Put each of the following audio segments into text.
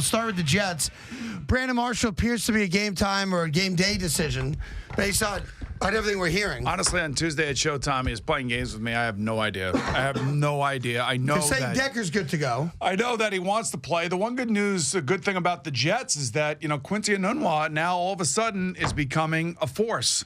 start with the Jets. Brandon Marshall appears to be a game time or a game day decision based on everything we're hearing. Honestly, on Tuesday at Showtime, he was playing games with me. I have no idea. I know They're saying that Decker's good to go. I know that he wants to play. The one good thing about the Jets is that, Quincy Enunwa now all of a sudden is becoming a force.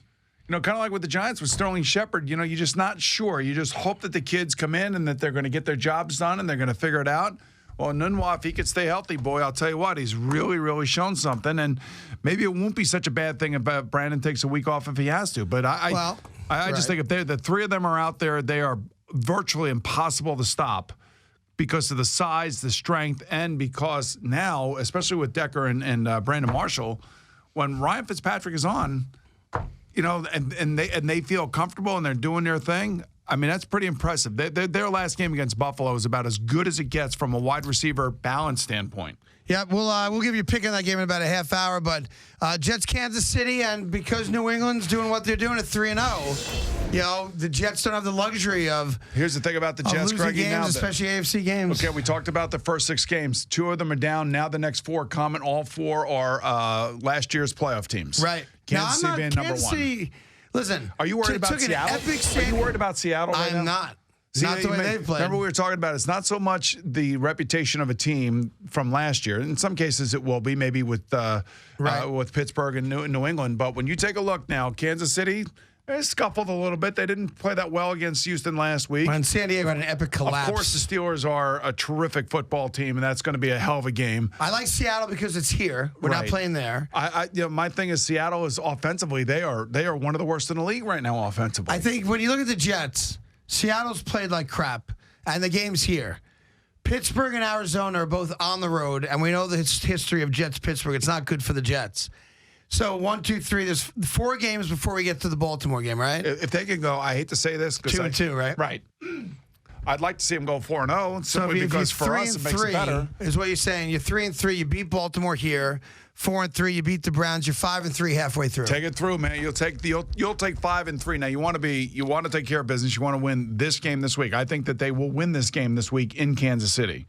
Kind of like with the Giants with Sterling Shepard, you're just not sure. You just hope that the kids come in and that they're going to get their jobs done and they're going to figure it out. Well, Enunwa, if he could stay healthy, boy, I'll tell you what, he's really, really shown something. And maybe it won't be such a bad thing if Brandon takes a week off if he has to. But I just think if the three of them are out there, they are virtually impossible to stop because of the size, the strength, and because now, especially with Decker and Brandon Marshall, when Ryan Fitzpatrick is on, and they feel comfortable and they're doing their thing. I mean, that's pretty impressive. Their last game against Buffalo is about as good as it gets from a wide receiver balance standpoint. Yeah, we'll give you a pick on that game in about a half hour. But Jets, Kansas City, and because New England's doing what they're doing at 3-0, the Jets don't have the luxury of. Here's the thing about the Jets, losing Greggy, games, especially AFC games. Okay, we talked about the first 6 games. 2 of them are down. Now the next 4 come, and all 4 are last year's playoff teams. Right. Kansas City being number 1. Listen, are you worried about Seattle? Are you worried about Seattle right now? I'm not. Not the way they've played. Remember we were talking about it's not so much the reputation of a team from last year. In some cases it will be, maybe with Pittsburgh and New England. But when you take a look now, Kansas City, they scuffled a little bit. They didn't play that well against Houston last week. And San Diego had an epic collapse. Of course, the Steelers are a terrific football team, and that's going to be a hell of a game. I like Seattle because it's here. We're not playing there. My thing is Seattle is offensively. They are one of the worst in the league right now offensively. I think when you look at the Jets, Seattle's played like crap, and the game's here. Pittsburgh and Arizona are both on the road, and we know the history of Jets-Pittsburgh. It's not good for the Jets. So 1, 2, 3. There's 4 games before we get to the Baltimore game, right? If they can go, I hate to say this, 2-2, right? Right. I'd like to see them go 4-0 simply because for us it makes it better. Is what you're saying. You're 3-3. You beat Baltimore here. 4-3. You beat the Browns. You're 5-3 halfway through. Take it through, man. You'll take 5-3. Now you want to take care of business. You want to win this game this week. I think that they will win this game this week in Kansas City.